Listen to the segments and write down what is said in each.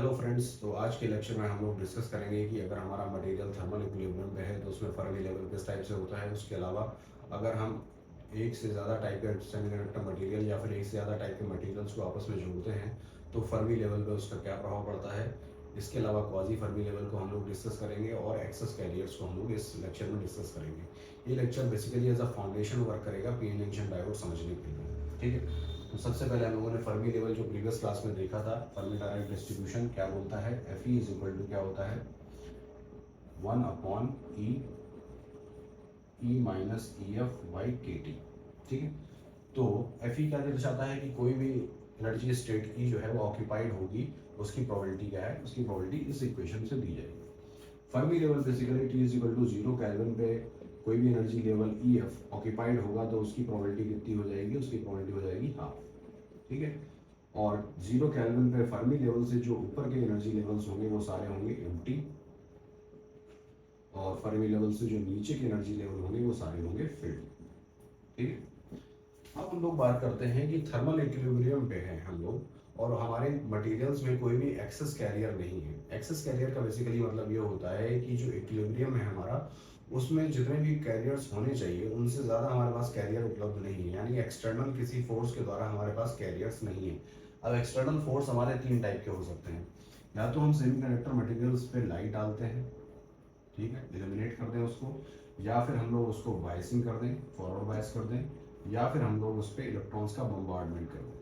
Hello friends. तो आज के लेक्चर में हम लोग डिस्कस करेंगे कि अगर हमारा मटेरियल थर्मल इक्विलिब्रियम पे है तो उसमें फर्मी लेवल किस टाइप से होता है। उसके अलावा अगर हम एक से ज़्यादा टाइप के सेमीकंडक्टर मटेरियल या फिर एक से ज़्यादा टाइप के मटेरियल्स को आपस में जोड़ते हैं तो फर्मी लेवल पे उसका क्या प्रभाव पड़ता है। इसके अलावा क्वाजी फर्मी लेवल को हम लोग डिस्कस करेंगे और एक्सेस कैरियर्स को हम लोग इस लेक्चर में डिस्कस करेंगे। ये lecture basically as a foundation work करेगा पी एन जंक्शन डायोड समझने के लिए। ठीक है, तो सबसे पहले हम लोगों ने फर्मी लेवल जो प्रीवियस क्लास में देखा था, फर्मी डायरेक्ट डिस्ट्रीब्यूशन क्या बोलता है, F E is equal to क्या होता है 1/E E minus E F by K T. ठीक है, तो एफ ई क्या दर्शाता है कि कोई भी एनर्जी स्टेट ई जो है वो ऑक्यूपाइड होगी, उसकी प्रोबेबिलिटी क्या है, उसकी प्रोबेबिलिटी इस इक्वेशन से दी जाएगी। Fermi level basically T is equal to 0 kelvin पे कोई भी energy level E F occupied होगा तो उसकी प्रोबेबिलिटी कितनी हो जाएगी, उसकी प्रोबेबिलिटी हो जाएगी हाफ। ठीक है, और 0 केल्विन पे फर्मी लेवल से जो ऊपर के एनर्जी लेवल्स होंगे वो सारे होंगे एम्प्टी, और फर्मी लेवल से जो नीचे के एनर्जी लेवल होंगे वो सारे होंगे फिल्ड। ठीक है, अब हम लोग बात करते हैं कि थर्मल इक्विलिब्रियम पे हैं हम लोग और हमारे मटेरियल्स में कोई भी एक्सेस कैरियर नहीं है। एक्सेस कैरियर का बेसिकली मतलब ये होता है कि जो इक्विलिब्रियम है हमारा, उसमें जितने भी कैरियर्स होने चाहिए उनसे ज़्यादा हमारे पास कैरियर उपलब्ध नहीं है, यानी एक्सटर्नल किसी फोर्स के द्वारा हमारे पास कैरियर्स नहीं है। अब एक्सटर्नल फोर्स हमारे तीन टाइप के हो सकते हैं। या तो हम सेमीकंडक्टर मटेरियल्स पे लाइट डालते हैं, ठीक है, इल्यूमिनेट कर दें उसको, या फिर हम लोग उसको बायसिंग कर दें, फॉरवर्ड बायस कर दें, या फिर हम लोग उस पर इलेक्ट्रॉन्स का बम्बार्डमेंट कर दें,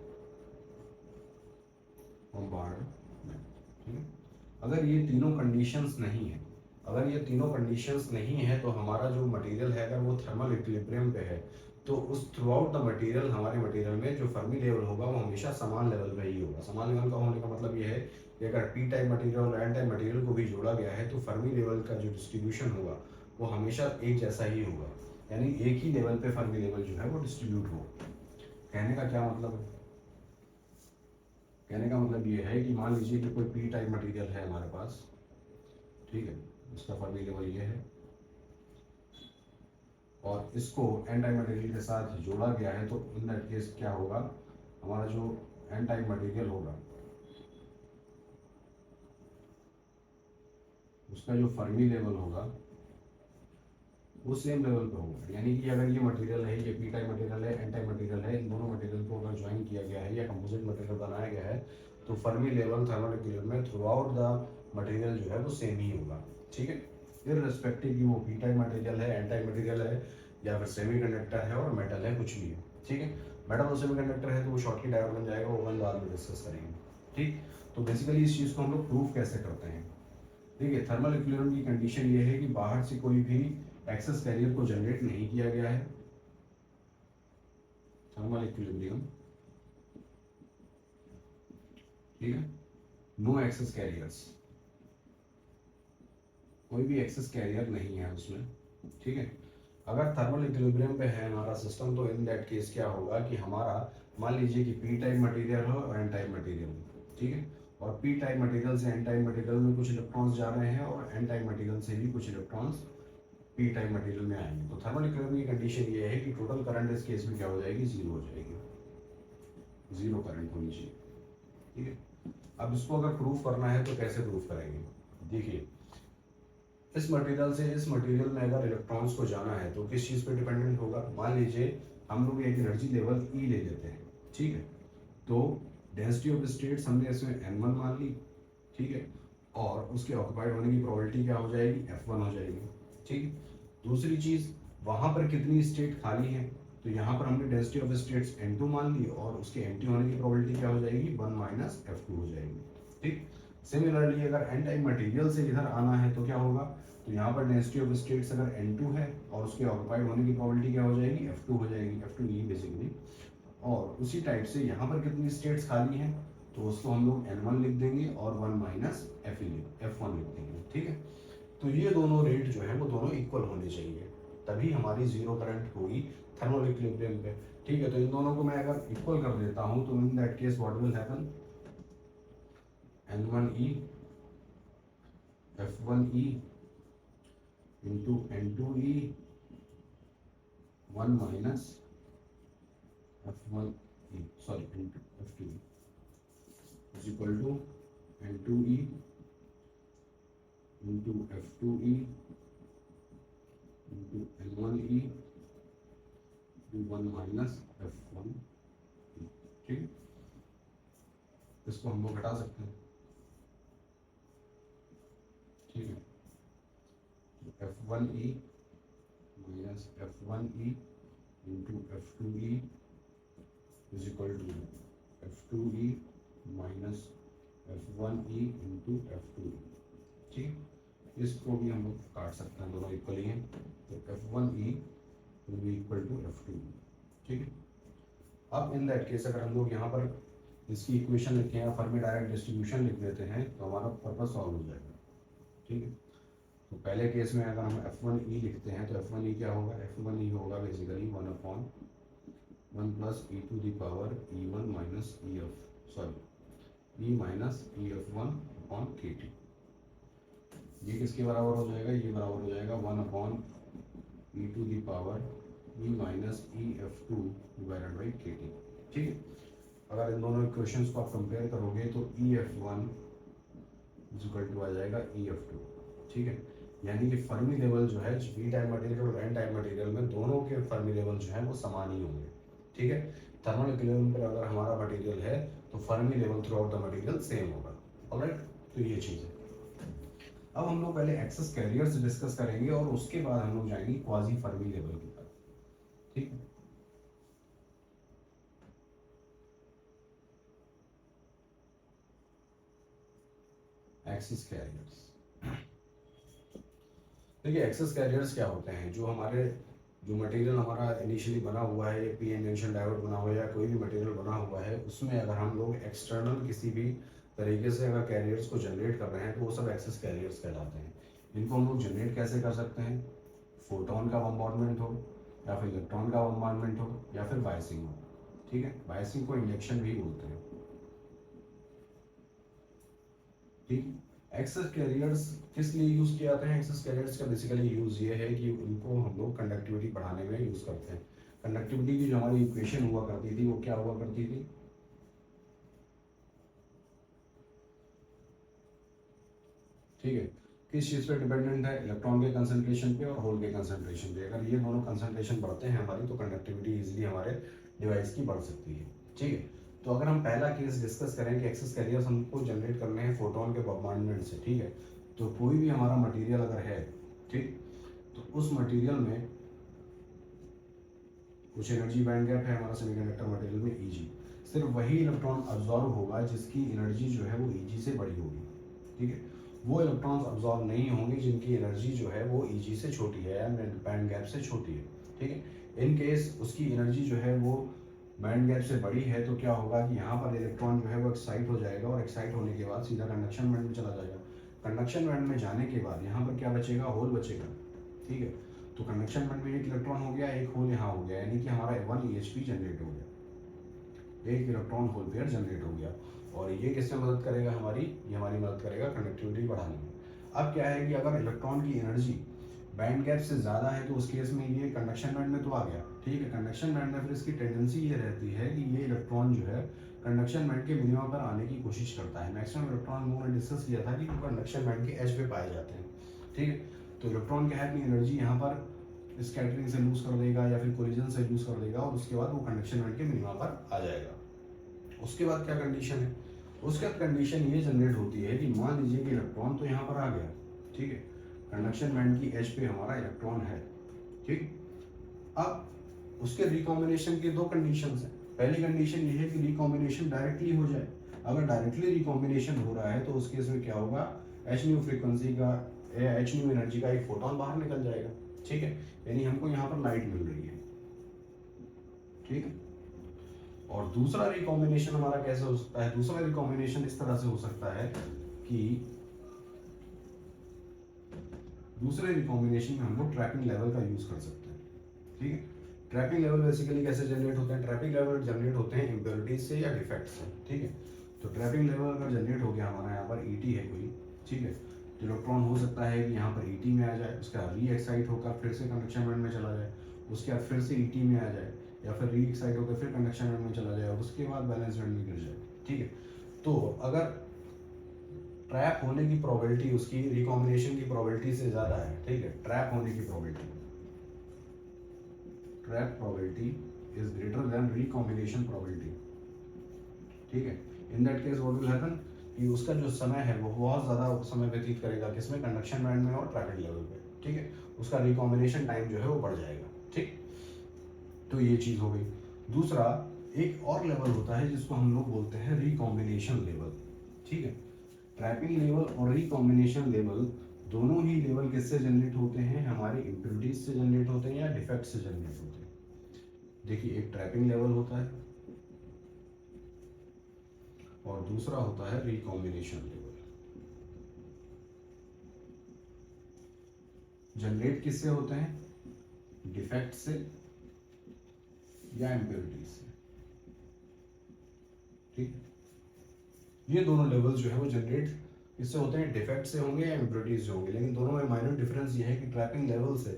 बम्बार्डमेंट। ठीक है, अगर ये तीनों कंडीशंस नहीं है, अगर ये तीनों कंडीशंस नहीं है तो हमारा जो मटेरियल है अगर वो थर्मल इक्विलिब्रियम पे है तो उस थ्रू आउट द मटेरियल हमारे मटेरियल में जो फर्मी लेवल होगा वो हमेशा समान लेवल पे ही होगा। समान लेवल का होने का मतलब ये है कि अगर पी टाइप मटेरियल और एन टाइप मटेरियल को भी जोड़ा गया है तो फर्मी लेवल का जो डिस्ट्रीब्यूशन होगा वो हमेशा एक जैसा ही होगा, यानी एक ही लेवल पे फर्मी लेवल जो है वो डिस्ट्रीब्यूट हो। कहने का क्या मतलब है, कहने का मतलब ये है कि मान लीजिए कि कोई पी टाइप मटेरियल है हमारे पास, ठीक है, इसका फर्मी लेवल ये है और इसको एन टाइप मटेरियल के साथ जोड़ा गया है, तो इन दैट केस क्या होगा, हमारा जो एन टाइप मटेरियल होगा उसका जो फर्मी लेवल होगा वो सेम लेवल पे होगा। यानी कि अगर ये मटेरियल है, ये पी टाइप मटेरियल है, एन टाइप मटेरियल है, इन दोनों मटेरियल को अगर ज्वाइन किया गया है या कंपोजिट मटेरियल बनाया गया है तो फर्मी लेवल थर्मल इक्विलिब्रियम में थ्रू आउट द मटेरियल जो है वो सेम ही होगा। ठीक है, इररिस्पेक्टिव कि वो पी टाइप मटेरियल है, एन टाइप मटेरियल है, या फिर सेमीकंडक्टर है और मेटल है, कुछ भी है। ठीक है, मेटल और सेमीकंडक्टर है तो वो शॉर्टली डायोड बन जाएगा, वो हम बाद में डिस्कस करेंगे। ठीक, तो बेसिकली इस चीज़ को हम लोग प्रूफ कैसे करते हैं। देखिए, थर्मल इक्विलिब्रियम की कंडीशन ये है कि बाहर से कोई भी एक्सेस कैरियर को जनरेट नहीं किया गया है। थर्मल इक्विलिब्रियम, ठीक है, नो एक्सेस कैरियर्स, कोई भी एक्सेस कैरियर नहीं है उसमें। ठीक है, अगर थर्मल इक्विलिब्रियम पे है हमारा सिस्टम तो इन दैट केस क्या होगा कि हमारा मान लीजिए कि पी टाइप मटेरियल हो और एन टाइप मटेरियल हो, ठीक है, और पी टाइप मटेरियल से एन टाइप मटेरियल में कुछ इलेक्ट्रॉन्स जा रहे हैं और एन टाइप मटेरियल से भी कुछ इलेक्ट्रॉन्स पी टाइप मटेरियल में आएंगे, तो थर्मल इक्विलिब्रियम की कंडीशन ये है कि टोटल करंट इस केस में क्या हो जाएगी, जीरो हो जाएगी, जीरो करंट होनी चाहिए। ठीक है, अब इसको अगर प्रूफ करना है तो कैसे प्रूफ करेंगे। देखिए, इस मटेरियल से इस मटेरियल में अगर इलेक्ट्रॉन्स को जाना है तो किस चीज़ पे डिपेंडेंट होगा। मान लीजिए हम लोग एक एनर्जी लेवल ई ले लेते हैं, ठीक है, तो डेंसिटी ऑफ स्टेट्स हमने इसमें n1 मान ली, ठीक है, और उसके ऑक्यूपाइड होने की प्रोबेबिलिटी क्या हो जाएगी, f1 हो जाएगी। ठीक है, दूसरी चीज़, वहाँ पर कितनी स्टेट खाली है, तो यहाँ पर हमने डेंसिटी ऑफ स्टेट्स n2 मान ली और उसके एम्प्टी होने की प्रोबेबिलिटी क्या हो जाएगी, 1 माइनस f2 हो जाएगी। ठीक, सिमिलरली अगर एन टाइप मटेरियल से इधर आना है तो क्या होगा, तो यहाँ पर डेंसिटी ऑफ स्टेट्स अगर n2 है और उसके ऑक्यूपाइड होने की प्रोबेबिलिटी क्या हो जाएगी, f2 हो जाएगी, f2e बेसिकली। और उसी टाइप से यहाँ पर कितनी स्टेट्स खाली हैं तो उसको हम लोग n1 लिख देंगे और 1 माइनस f1 लिख देंगे। ठीक है, तो ये दोनों रेट जो है वो दोनों इक्वल होने चाहिए, तभी हमारी जीरो करंट होगी थर्मल इक्विलिब्रियम पे। ठीक है, तो इन दोनों को मैं अगर इक्वल कर देता हूँ तो in that case what will happen, n1e f1e into n2e 1 minus f1e, sorry, into f2e is equal to n2 F2e into F2e into L1e to 1 minus F1, ठीक। इसको हम लोग घटा सकते हैं, ठीक है। F1e minus F1e into F2e is equal to F2e minus F1e into F2e, ठीक। इसको भी हम लोग काट सकते हैं, दोनों इक्वली हैं, तो F1e will be equal to F2e, ठीक है। अब इन दैट केस अगर हम लोग यहाँ पर इसकी इक्वेशन लिखें या फर्मी डायरेक्ट डिस्ट्रीब्यूशन लिख देते हैं तो हमारा पर्पस सॉल्व हो जाएगा, ठीक है। तो पहले केस में अगर हम F1e लिखते हैं तो F1e क्या होगा, F1e होगा basically 1/1 plus e to the power e1 minus e minus EF1 upon KT। ये किसके बराबर हो जाएगा, ये बराबर हो जाएगा 1/e to the power e minus EF2 divided by KT, ठीक है। अगर इन दोनों इक्वेशंस को आप कंपेयर करोगे तो EF1 इज इक्वल टू आ जाएगा EF2, ठीक है। यानी कि फर्मी लेवल जो है पी टाइप मटेरियल और एन टाइप मटेरियल में दोनों के फर्मी लेवल जो है वो समान ही होंगे, ठीक है। थर्मल इक्विलिब्रियम पर अगर हमारा मटेरियल है तो Fermi level through out the material same होगा, ऑलराइट। तो ये चीज़ है। अब हम लोग पहले एक्सेस कैरियर्स डिस्कस करेंगे और उसके बाद हम लोग जाएंगे क्वाजी फर्मी लेवल की तरफ, ठीक है। एक्सेस कैरियर्स, देखिए एक्सेस कैरियर्स क्या होते हैं, जो मटेरियल हमारा इनिशियली बना हुआ है, पी एन जंक्शन डायोड बना हुआ है या कोई भी मटेरियल बना हुआ है, उसमें अगर हम लोग एक्सटर्नल किसी भी तरीके से अगर कैरियर्स को जनरेट कर रहे हैं तो वो सब एक्सेस कैरियर्स कहलाते हैं। इनको हम लोग जनरेट कैसे कर सकते हैं, फोटोन का बम्बार्डमेंट हो या फिर इलेक्ट्रॉन का बम्बार्डमेंट हो या फिर बायसिंग हो, ठीक है। बायसिंग को इंजेक्शन भी बोलते हैं, ठीक। एक्सेस कैरियर्स किस लिए यूज किए जाते हैं, एक्सेस कैरियर्स का बेसिकली यूज ये है कि उनको हम लोग कंडक्टिविटी बढ़ाने में यूज करते हैं। कंडक्टिविटी की जो हमारी इक्वेशन हुआ करती थी वो क्या हुआ करती थी, ठीक है। किस चीज पे डिपेंडेंट है, इलेक्ट्रॉन के कंसंट्रेशन पे और होल के कंसंट्रेशन पे। अगर ये दोनों कंसंट्रेशन बढ़ते हैं हमारी तो कंडक्टिविटी इजीली हमारे डिवाइस की बढ़ सकती है, ठीक है। तो अगर हम पहला केस डिस्कस करें कि एक्सेस कैरियर्स हमको जनरेट करने हैं फोटोन के बम्बार्डमेंट से, ठीक है। तो कोई भी हमारा मटेरियल अगर है, ठीक, तो उस मटेरियल में कुछ एनर्जी बैंड गैप है हमारा सेमीकंडक्टर मटेरियल में Eg, सिर्फ वही इलेक्ट्रॉन अब्जॉर्ब होगा जिसकी एनर्जी जो है वो Eg से बड़ी होगी, ठीक है। वो इलेक्ट्रॉन्स अब्जॉर्ब नहीं होंगे जिनकी एनर्जी जो है वो Eg से छोटी है या बैंड गैप से छोटी है, ठीक है। इन केस उसकी एनर्जी जो है वो बैंड गैप से बड़ी है तो क्या होगा कि यहाँ पर इलेक्ट्रॉन जो है वो एक्साइट हो जाएगा और एक्साइट होने के बाद सीधा कंडक्शन बैंड में चला जाएगा। कंडक्शन बैंड में जाने के बाद यहाँ पर क्या बचेगा, होल बचेगा, ठीक है। तो कंडक्शन बैंड में एक इलेक्ट्रॉन हो गया, एक होल यहाँ हो गया, यानी कि हमारा 1 EHP जनरेट हो गया, एक इलेक्ट्रॉन होल पेयर जनरेट हो गया। और ये किससे मदद करेगा, ये हमारी मदद करेगा कंडक्टिविटी बढ़ाने में। अब क्या है कि अगर इलेक्ट्रॉन की एनर्जी बैंड गैप से ज़्यादा है तो उस केस में ये कंडक्शन बैंड में तो आ गया, ठीक है। कंडक्शन बैंड में फिर इसकी टेंडेंसी ये रहती है कि ये इलेक्ट्रॉन जो है कंडक्शन बैंड के मिनिमम पर आने की कोशिश करता है। मैक्सिमम इलेक्ट्रॉन हम लोगों ने डिस्कस किया था कि वो कंडक्शन बैंड के एज पे पाए जाते हैं, ठीक है। तो इलेक्ट्रॉन क्या है अपनी एनर्जी यहाँ पर स्कैटरिंग से लूज कर देगा या फिर कोलिजन से लूज कर देगा और उसके बाद वो कंडक्शन बैंड के मिनिमम पर आ जाएगा। उसके बाद क्या कंडीशन है, उसके बाद कंडीशन ये जनरेट होती है कि मान लीजिए कि इलेक्ट्रॉन तो यहाँ पर आ गया, ठीक है, कंडक्शन बैंड की एज पे हमारा इलेक्ट्रॉन है, ठीक। अब उसके रिकॉम्बिनेशन के दो कंडीशंस हैं। पहली कंडीशन ये है कि रिकॉम्बिनेशन डायरेक्टली हो जाए। अगर डायरेक्टली रिकॉम्बिनेशन हो रहा है तो उस केस में क्या होगा, hν फ्रीक्वेंसी का hν एनर्जी का एक फोटोन बाहर निकल जाएगा, ठीक है। यानी हमको यहाँ पर लाइट मिल रही है, ठीक है। और दूसरा रिकॉम्बिनेशन हमारा कैसे हो सकता है, दूसरा रिकॉम्बिनेशन इस तरह से हो सकता है कि दूसरे रिकॉम्बिनेशन में हम लोग ट्रैपिंग लेवल का यूज कर सकते हैं, ठीक है। ट्रैपिंग लेवल बेसिकली कैसे जनरेट होते हैं, ट्रैपिंग लेवल जनरेट होते हैं इम्प्योरिटीज से या डिफेक्ट से, ठीक है। तो ट्रैपिंग लेवल अगर जनरेट हो गया हमारा यहाँ पर ET है कोई, ठीक है, तो इलेक्ट्रॉन हो सकता है कि यहाँ पर ET में आ जाए, उसका री एक्साइट होकर फिर से कंडक्शन बैंड में चला जाए, उसके बाद फिर से ET में आ जाए या फिर री एक्साइट होकर फिर कंडक्शन बैंड में चला जाए और उसके बाद बैलेंस बैंड में गिर जाए, ठीक है। तो अगर ट्रैप होने की प्रोबेबिलिटी उसकी रिकॉम्बिनेशन की प्रोबेबिलिटी से ज़्यादा है, ठीक है, ट्रैप होने की probability, trap probability is greater than recombination probability, ठीक है। In that case what will happen कि उसका जो समय है वो बहुत ज़्यादा समय व्यतीत करेगा किसमें, कंडक्शन बैंड में और ट्रैपिंग लेवल पे, ठीक है, उसका रिकॉम्बिनेशन टाइम जो है वो बढ़ जाएगा, ठीक। तो ये चीज़ हो गई। दूसरा एक और लेवल होता है जिसको हम लोग बोलते हैं रिकॉम्बिनेशन लेवल, ठीक है। ट्रैपिंग लेवल और रिकॉम्बिनेशन लेवल दोनों ही लेवल किससे जनरेट होते हैं, हमारे इम्प्योरिटीज से जनरेट होते हैं या डिफेक्ट से जनरेट होते हैं। देखिए एक ट्रैपिंग लेवल होता है और दूसरा होता है रिकॉम्बिनेशन लेवल। जनरेट किससे होते हैं, डिफेक्ट से या इम्प्योरिटीज से, ठीक। ये दोनों लेवल्स जो है वो जनरेट किससे होते हैं, डिफेक्ट से होंगे या इम्प्योरिटीज से होंगे, लेकिन दोनों में माइनर डिफरेंस ये है कि ट्रैपिंग लेवल से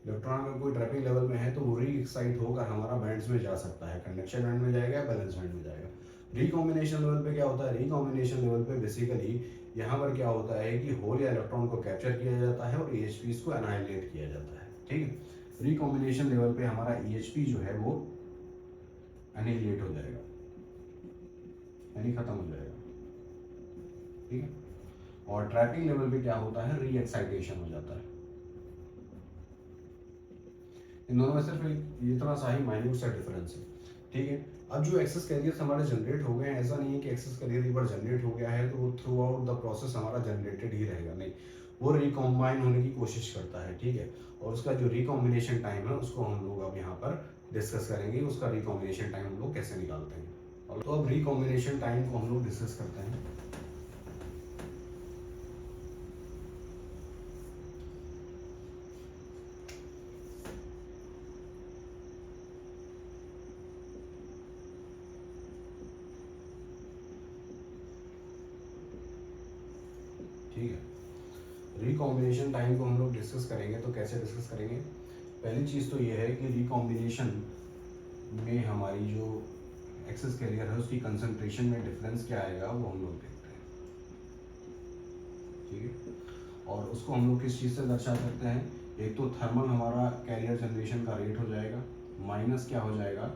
इलेक्ट्रॉन अगर कोई ट्रैपिंग लेवल में है तो वो री एक्साइट होकर हमारा बैंड्स में जा सकता है, कंडक्शन बैंड में जाएगा या बैलेंस बैंड में जाएगा। रिकॉम्बिनेशन लेवल पे क्या होता है, रिकॉम्बिनेशन लेवल पे बेसिकली यहाँ पर क्या होता है कि होल या इलेक्ट्रॉन को कैप्चर किया जाता है और EHPs को एनाहिलेट किया जाता है, ठीक है। रिकॉम्बिनेशन लेवल पे हमारा EHP जो है वो एनिहिलेट हो जाएगा यानी खत्म हो जाएगा, ठीक है। और ट्रैपिंग लेवल पे क्या होता है, री एक्साइटेशन हो जाता है। इन दोनों में सिर्फ इतना सा ही माइन्यूट सा डिफरेंस है, ठीक है। अब जो एक्सेस कैरियर्स हमारे जनरेट हो गए हैं, ऐसा नहीं है कि एक्सेस कैरियर एक बार जनरेट हो गया है तो वो थ्रू आउट द प्रोसेस हमारा जनरेटेड ही रहेगा, नहीं, वो रिकॉम्बाइन होने की कोशिश करता है, ठीक है। और उसका जो रिकॉम्बिनेशन टाइम है उसको हम लोग अब यहाँ पर डिस्कस करेंगे, उसका रिकॉम्बिनेशन टाइम हम लोग कैसे निकालते हैं। तो अब रिकॉम्बिनेशन टाइम को हम लोग डिस्कस करते हैं। ठीक है, रिकॉम्बिनेशन टाइम को हम लोग डिस्कस करेंगे तो कैसे डिस्कस करेंगे, पहली चीज़ तो ये है कि रिकॉम्बिनेशन में हमारी जो एक्सेस कैरियर है उसकी कंसंट्रेशन में डिफरेंस क्या आएगा वो हम लोग देखते हैं, ठीक है। और उसको हम लोग किस चीज़ से दर्शा सकते हैं, एक तो थर्मल हमारा कैरियर जनरेशन का रेट हो जाएगा, माइनस क्या हो जाएगा,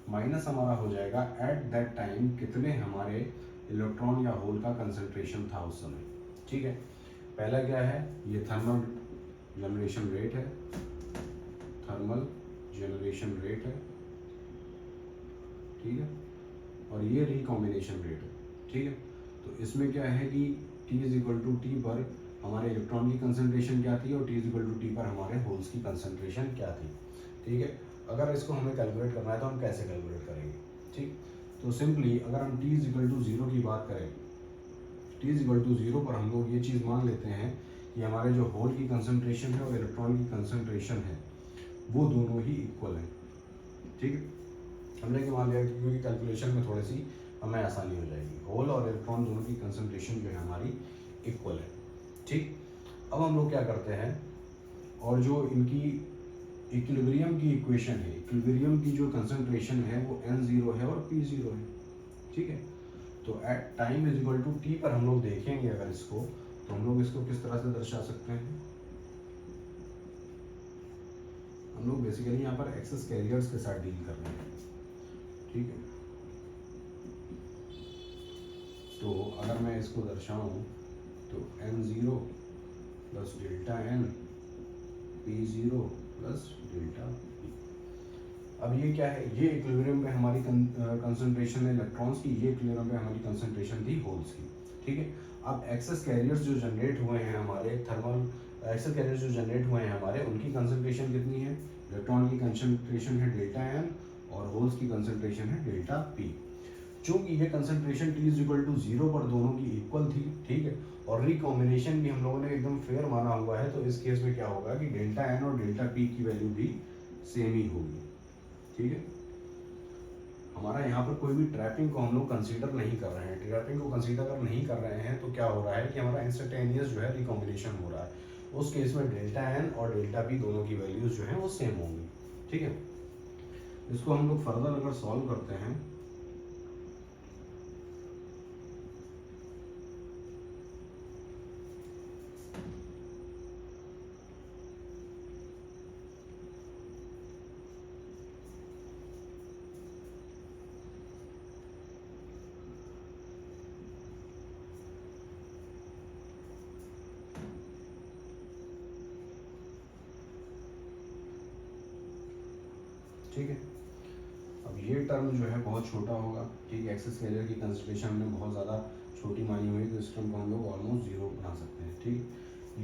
माइनस हमारा हो जाएगा एट दैट टाइम कितने हमारे इलेक्ट्रॉन या होल का कंसंट्रेशन था उस समय, ठीक है। पहला क्या है, ये थर्मल जनरेशन रेट है, थर्मल जनरेशन रेट है, ठीक है। और ये रिकॉम्बिनेशन रेट है, ठीक है। तो इसमें क्या है कि T is equal to T पर हमारे इलेक्ट्रॉन की कंसंट्रेशन क्या थी और T is equal to T पर हमारे होल्स की कंसंट्रेशन क्या थी, ठीक है। अगर इसको हमें कैलकुलेट करना है तो हम कैसे कैलकुलेट करेंगे, ठीक। तो सिंपली अगर हम T इज इक्वल टू 0 की बात करें, T इज इक्वल टू 0 पर हम लोग ये चीज़ मान लेते हैं कि हमारे जो होल की कंसंट्रेशन है और इलेक्ट्रॉन की कंसंट्रेशन है वो दोनों ही इक्वल है, ठीक है। हमने कि मान लिया क्योंकि कैलकुलेशन में थोड़ी सी हमें आसानी हो जाएगी, होल और इलेक्ट्रॉन दोनों की कंसंट्रेशन जो है हमारी इक्वल है, ठीक। अब हम लोग क्या करते हैं, और जो इनकी इक्विलिब्रियम की इक्वेशन है, इक्विलिब्रियम की जो कंसंट्रेशन है वो n0 है और p0 है, ठीक है। तो at time is equal to T पर हम लोग देखेंगे अगर इसको, तो हम लोग इसको किस तरह से दर्शा सकते हैं, हम लोग बेसिकली यहाँ पर एक्सेस कैरियर्स के साथ डील कर रहे हैं, ठीक है। तो अगर मैं इसको दर्शाऊं तो n0 plus delta n p0 plus delta p। अब ये क्या है, ये इक्विलिब्रियम पे हमारी कंसंट्रेशन है इलेक्ट्रॉन्स की, ये इक्विलिब्रियम पे हमारी कंसंट्रेशन थी होल्स की, ठीक है। अब एक्सेस कैरियर्स जो जनरेट हुए हैं हमारे थर्मल एक्सेस कैरियर्स जो जनरेट हुए हैं हमारे, उनकी कंसंट्रेशन कितनी है, इलेक्ट्रॉन की कंसंट्रेशन है डेल्टा n और होल्स की कंसंट्रेशन है डेल्टा p। चूंकि ये concentration T is equal to 0 पर दोनों की इक्वल थी, ठीक है, और रिकॉम्बिनेशन भी हम लोगों ने एकदम फेयर माना हुआ है, तो इस केस में क्या होगा कि डेल्टा n और डेल्टा p की वैल्यू भी सेम ही होगी, ठीक है। हमारा यहाँ पर कोई भी ट्रैपिंग को हम लोग कंसीडर नहीं कर रहे हैं, ट्रैपिंग को कंसीडर अगर नहीं कर रहे हैं तो क्या हो रहा है कि हमारा इंस्टेंटेनियस जो है रिकॉम्बिनेशन हो रहा है, उस केस में डेल्टा n और डेल्टा p दोनों की वैल्यूज जो है वो सेम होंगी, ठीक है। इसको हम लोग फर्दर अगर सॉल्व करते हैं ठीक है। अब ये टर्म जो है बहुत छोटा होगा, ठीक है, एक्सेस कैरियर की कंसिडरेशन हमने बहुत ज़्यादा छोटी मानी हुई, तो इस टर्म को हम लोग ऑलमोस्ट जीरो बना सकते हैं, ठीक।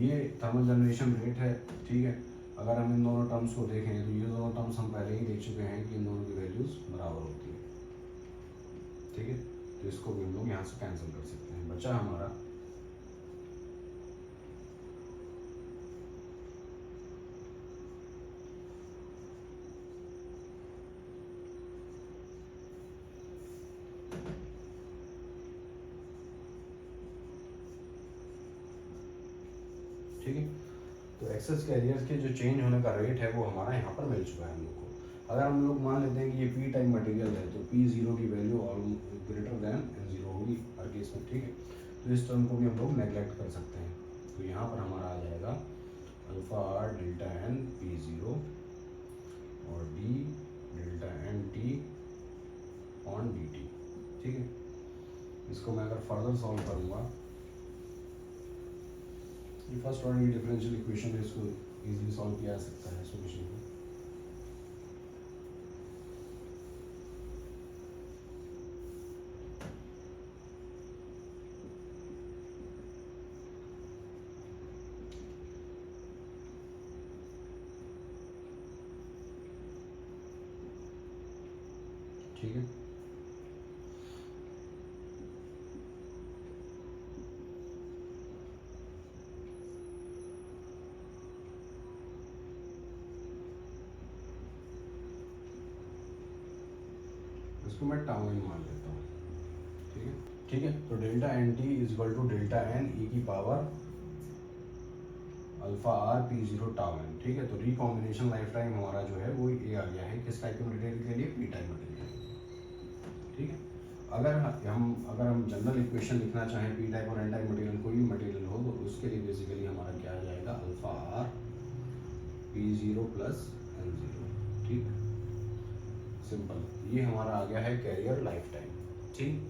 ये थर्मल जनरेशन रेट है, ठीक है। अगर हम इन दोनों टर्म्स को देखें तो ये दोनों टर्म्स हम पहले ही देख चुके हैं कि इन दोनों की वैल्यूज़ बराबर होती है, ठीक है। तो इसको भी हम लोग यहाँ से कैंसिल कर सकते हैं। बचा हमारा ठीक है। तो एक्सेस कैरियर्स के जो चेंज होने का रेट है वो हमारा यहाँ पर मिल चुका है हम लोग को। अगर हम लोग मान लेते हैं कि ये पी टाइप मटेरियल है तो पी जीरो की value almost greater than N zero होगी हर केस में, ठीक है। तो इस टर्म को भी हम लोग नेग्लेक्ट कर सकते हैं। तो यहाँ पर हमारा आ जाएगा alpha R delta N P zero और D delta N T on D T, ठीक है। इसको मैं अगर फर्दर सॉल्व करूँगा, ये फर्स्ट ऑर्डर की डिफरेंशियल इक्वेशन है, इसको इजीली सॉल्व किया जा सकता है सॉल्यूशन को। ठीक है, इसको मैं टाउ एन मान लेता हूँ, ठीक है। ठीक है, तो delta N T is equal to delta N E की power alpha R P zero tau N, ठीक है। तो रिकॉम्बिनेशन लाइफ टाइम हमारा जो है वो ये आ गया है किस टाइप के मटेरियल के लिए, पी टाइप मटेरियल, ठीक है। अगर हम जनरल इक्वेशन लिखना चाहें पी टाइप और एन टाइप मटेरियल, कोई भी मटेरियल हो, तो उसके लिए बेसिकली हमारा क्या आ जाएगा, alpha R P zero plus N zero, ठीक, सिंपल। ये हमारा आ गया है कैरियर लाइफ टाइम, ठीक।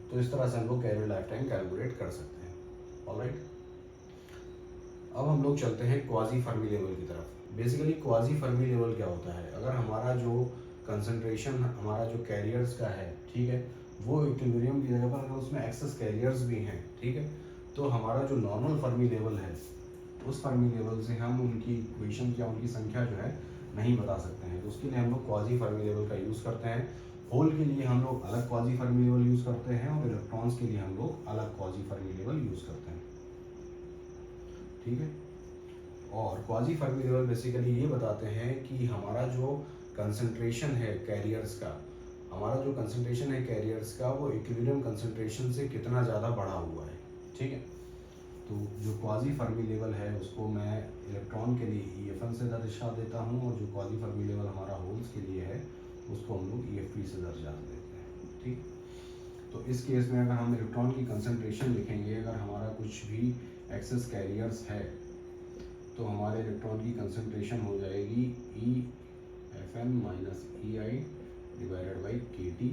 तो इस तरह से हम लोग कैरियर लाइफ टाइम कैलकुलेट कर सकते हैं, ऑलराइट। अब हम लोग चलते हैं क्वाजी फर्मी लेवल की तरफ। बेसिकली क्वाजी फर्मी लेवल क्या होता है, अगर हमारा जो कंसंट्रेशन हमारा जो कैरियर्स का है, ठीक है, वो इक्विलिब्रियम की जगह पर अगर उसमें एक्सेस कैरियर्स भी हैं, ठीक है, तो हमारा जो नॉर्मल फर्मी लेवल है उस फर्मी लेवल से हम उनकी इक्वेशन या उनकी संख्या जो है नहीं बता सकते हैं। तो उसके लिए हम लोग क्वाजी फर्मी लेवल का यूज़ करते हैं। होल के लिए हम लोग अलग क्वाजी फर्मी लेवल यूज़ करते हैं और इलेक्ट्रॉन्स के लिए हम लोग अलग क्वाजी फर्मी लेवल यूज़ करते हैं, ठीक है। और क्वाजी फर्मी लेवल बेसिकली ये बताते हैं कि हमारा जो कंसंट्रेशन है कैरियर्स का, हमारा जो कंसंट्रेशन है कैरियर्स का वो इक्विलिब्रियम कंसंट्रेशन से कितना ज़्यादा बढ़ा हुआ है, ठीक है। तो जो क्वाजी फर्मी लेवल है उसको मैं इलेक्ट्रॉन के लिए EFn से दर्शा देता हूँ, और जो क्वाजी फर्मी लेवल हमारा होल्स के लिए है उसको हम लोग EFp से दर्शा देते हैं, ठीक। तो इस केस में अगर हम इलेक्ट्रॉन की कंसंट्रेशन लिखेंगे, अगर हमारा कुछ भी एक्सेस कैरियर्स है तो हमारे इलेक्ट्रॉन की कंसंट्रेशन हो जाएगी EFn minus EI divided by KT,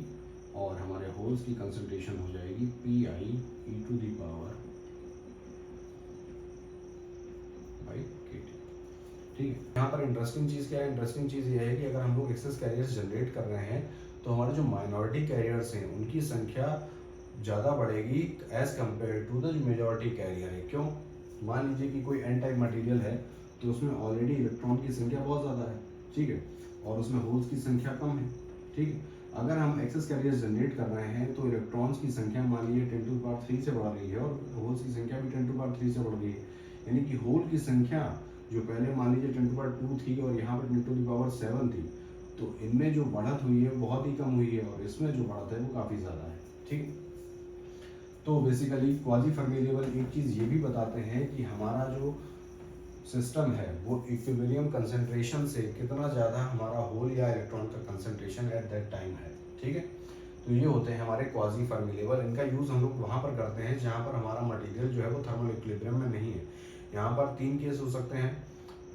और हमारे होल्स की कंसंट्रेशन हो जाएगी PI e to the power by KT, ठीक है। यहाँ पर इंटरेस्टिंग चीज़ क्या है, इंटरेस्टिंग चीज़ ये है कि अगर हम लोग एक्सेस कैरियर्स जनरेट कर रहे हैं तो हमारे जो माइनॉरिटी कैरियर्स हैं उनकी संख्या ज़्यादा बढ़ेगी एज कम्पेयर टू द जो मेजॉरिटी कैरियर है। क्यों, मान लीजिए कि कोई एन टाइप मटेरियल है तो उसमें ऑलरेडी इलेक्ट्रॉन की संख्या बहुत ज़्यादा है, ठीक है, और उसमें होल्स की संख्या कम है, ठीक है। अगर हम एक्सेस कैरियर्स जनरेट कर रहे हैं तो इलेक्ट्रॉन्स की संख्या मान लीजिए 10 टू पावर 3 से बढ़ रही है और होल्स की संख्या भी 10 टू पावर 3 से बढ़ रही है, यानी कि होल की संख्या जो पहले मान लीजिए 10 टू पावर 2 थी और यहाँ पर 10 टू द पावर 7 थी, तो इनमें जो बढ़त हुई है बहुत ही कम हुई है और इसमें जो बढ़त है वो काफ़ी ज़्यादा है, ठीक। तो बेसिकली क्वाजी फर्मी लेवल एक चीज़ ये भी बताते हैं कि हमारा जो सिस्टम है वो इक्विलिब्रियम कंसंट्रेशन से कितना ज़्यादा हमारा होल या इलेक्ट्रॉन का कंसंट्रेशन एट दैट टाइम है, ठीक है। तो ये होते हैं हमारे क्वाजी फर्मी लेवल। इनका यूज़ हम लोग वहाँ पर करते हैं जहाँ पर हमारा मटेरियल जो है वो थर्मल इक्विलिब्रियम में नहीं है। यहाँ पर 3 केस हो सकते हैं,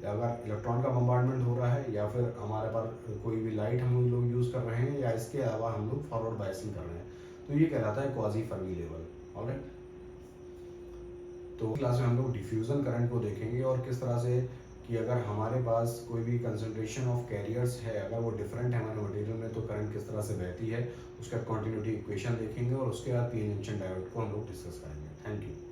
अगर इलेक्ट्रॉन का बम्बार्डमेंट हो रहा है, या फिर हमारे पास कोई भी लाइट हम लोग यूज़ कर रहे हैं, या इसके अलावा हम लोग फॉरवर्ड बायसिंग कर रहे हैं, तो ये कहलाता है क्वाजी फर्मी लेवल, ऑलराइट। तो क्लास में हम लोग डिफ्यूज़न करंट को देखेंगे और किस तरह से कि अगर हमारे पास कोई भी कंसंट्रेशन ऑफ कैरियर्स है, अगर वो डिफरेंट है हमारे मटेरियल में, तो करंट किस तरह से बहती है उसका कंटिन्यूटी इक्वेशन देखेंगे और उसके बाद पीएन जंक्शन डायोड को हम लोग डिस्कस करेंगे। Thank you.